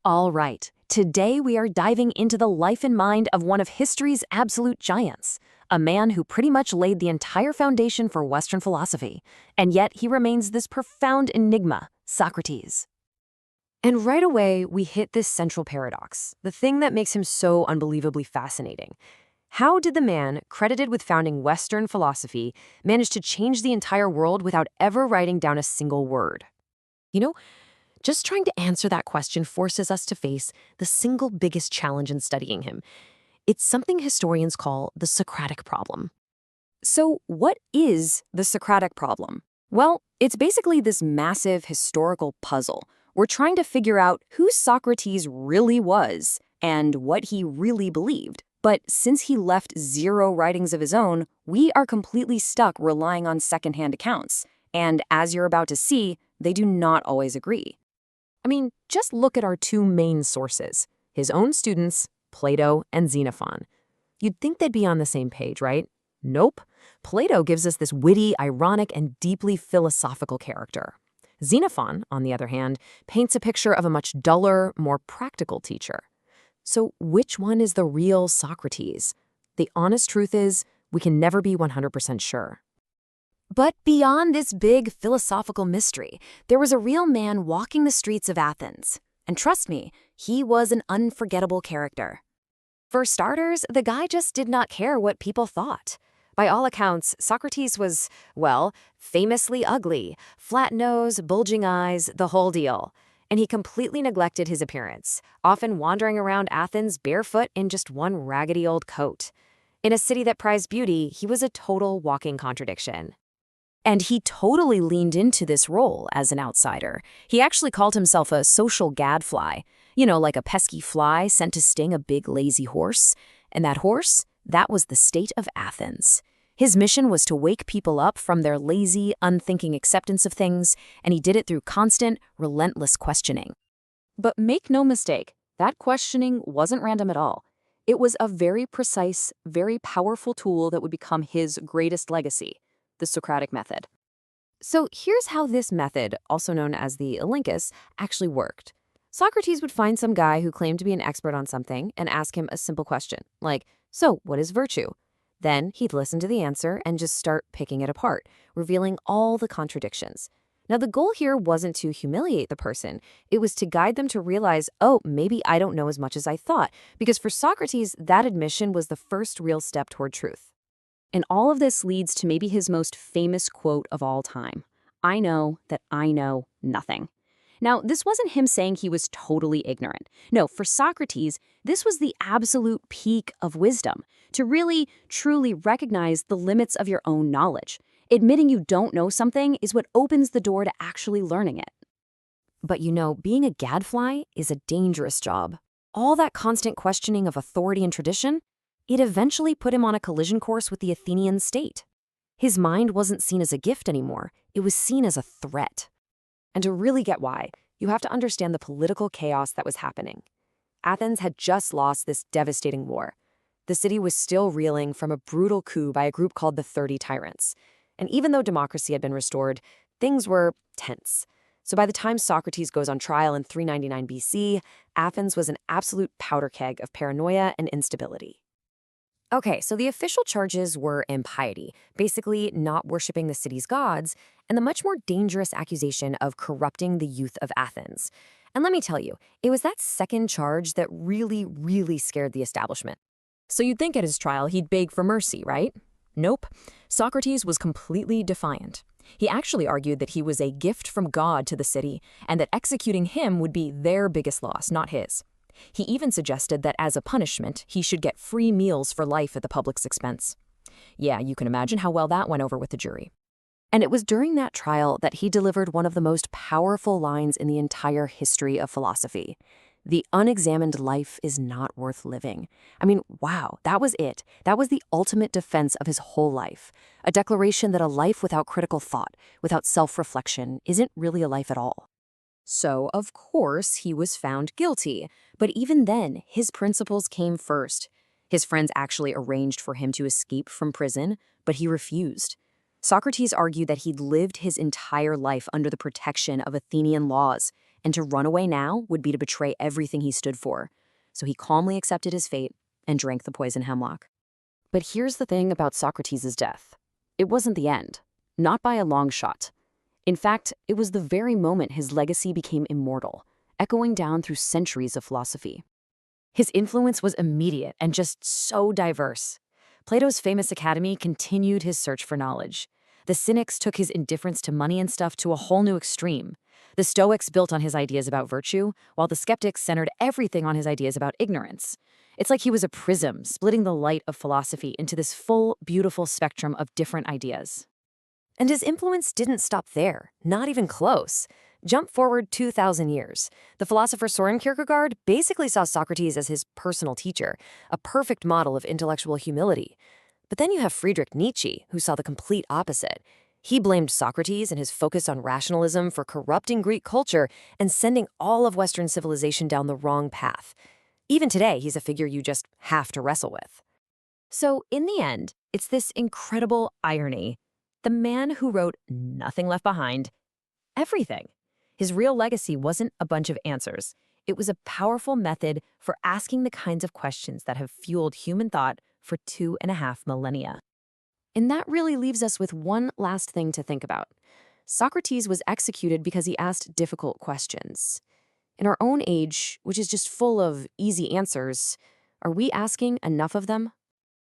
All right, today we are diving into the life and mind of one of history's absolute giants, a man who pretty much laid the entire foundation for Western philosophy, and yet he remains this profound enigma, Socrates. And right away, we hit this central paradox, the thing that makes him so unbelievably fascinating. How did the man, credited with founding Western philosophy, manage to change the entire world without ever writing down a single word? You know, just trying to answer that question forces us to face the single biggest challenge in studying him. It's something historians call the Socratic problem. So, what is the Socratic problem? Well, it's basically this massive historical puzzle. We're trying to figure out who Socrates really was and what he really believed. But since he left zero writings of his own, we are completely stuck relying on secondhand accounts. And as you're about to see, they do not always agree. I mean, just look at our two main sources, his own students, Plato and Xenophon. You'd think they'd be on the same page, right? Nope. Plato gives us this witty, ironic, and deeply philosophical character. Xenophon, on the other hand, paints a picture of a much duller, more practical teacher. So which one is the real Socrates? The honest truth is, we can never be 100% sure. But beyond this big philosophical mystery, there was a real man walking the streets of Athens. And trust me, he was an unforgettable character. For starters, the guy just did not care what people thought. By all accounts, Socrates was, well, famously ugly, flat nose, bulging eyes, the whole deal. And he completely neglected his appearance, often wandering around Athens barefoot in just one raggedy old coat. In a city that prized beauty, he was a total walking contradiction. And he totally leaned into this role as an outsider. He actually called himself a social gadfly, like a pesky fly sent to sting a big lazy horse. And that horse, that was the state of Athens. His mission was to wake people up from their lazy, unthinking acceptance of things, and he did it through constant, relentless questioning. But make no mistake, that questioning wasn't random at all. It was a very precise, very powerful tool that would become his greatest legacy, the Socratic Method. So here's how this method, also known as the Olympus, actually worked. Socrates would find some guy who claimed to be an expert on something and ask him a simple question, like, so what is virtue? Then he'd listen to the answer and just start picking it apart, revealing all the contradictions. Now, the goal here wasn't to humiliate the person. It was to guide them to realize, oh, maybe I don't know as much as I thought, because for Socrates, that admission was the first real step toward truth. And all of this leads to maybe his most famous quote of all time. I know that I know nothing. Now, this wasn't him saying he was totally ignorant. No, for Socrates, this was the absolute peak of wisdom, to really, truly recognize the limits of your own knowledge. Admitting you don't know something is what opens the door to actually learning it. But being a gadfly is a dangerous job. All that constant questioning of authority and tradition, it eventually put him on a collision course with the Athenian state. His mind wasn't seen as a gift anymore, it was seen as a threat. And to really get why, you have to understand the political chaos that was happening. Athens had just lost this devastating war. The city was still reeling from a brutal coup by a group called the 30 Tyrants. And even though democracy had been restored, things were tense. So by the time Socrates goes on trial in 399 BC, Athens was an absolute powder keg of paranoia and instability. Okay, so the official charges were impiety, basically not worshiping the city's gods, and the much more dangerous accusation of corrupting the youth of Athens. And let me tell you, it was that second charge that really, really scared the establishment. So you'd think at his trial he'd beg for mercy, right? Nope. Socrates was completely defiant. He actually argued that he was a gift from God to the city, and that executing him would be their biggest loss, not his. He even suggested that as a punishment, he should get free meals for life at the public's expense. Yeah, you can imagine how well that went over with the jury. And it was during that trial that he delivered one of the most powerful lines in the entire history of philosophy. The unexamined life is not worth living. I mean, wow, that was it. That was the ultimate defense of his whole life. A declaration that a life without critical thought, without self-reflection, isn't really a life at all. So, of course, he was found guilty. But even then, his principles came first. His friends actually arranged for him to escape from prison, but he refused. Socrates argued that he'd lived his entire life under the protection of Athenian laws, and to run away now would be to betray everything he stood for. So he calmly accepted his fate and drank the poison hemlock. But here's the thing about Socrates' death. It wasn't the end, not by a long shot. In fact, it was the very moment his legacy became immortal, echoing down through centuries of philosophy. His influence was immediate and just so diverse. Plato's famous academy continued his search for knowledge. The Cynics took his indifference to money and stuff to a whole new extreme. The Stoics built on his ideas about virtue, while the Skeptics centered everything on his ideas about ignorance. It's like he was a prism, splitting the light of philosophy into this full, beautiful spectrum of different ideas. And his influence didn't stop there, not even close. Jump forward 2,000 years. The philosopher Soren Kierkegaard basically saw Socrates as his personal teacher, a perfect model of intellectual humility. But then you have Friedrich Nietzsche, who saw the complete opposite. He blamed Socrates and his focus on rationalism for corrupting Greek culture and sending all of Western civilization down the wrong path. Even today, he's a figure you just have to wrestle with. So in the end, it's this incredible irony. The man who wrote Nothing Left Behind, everything. His real legacy wasn't a bunch of answers. It was a powerful method for asking the kinds of questions that have fueled human thought for 2.5 millennia. And that really leaves us with one last thing to think about. Socrates was executed because he asked difficult questions. In our own age, which is just full of easy answers, are we asking enough of them?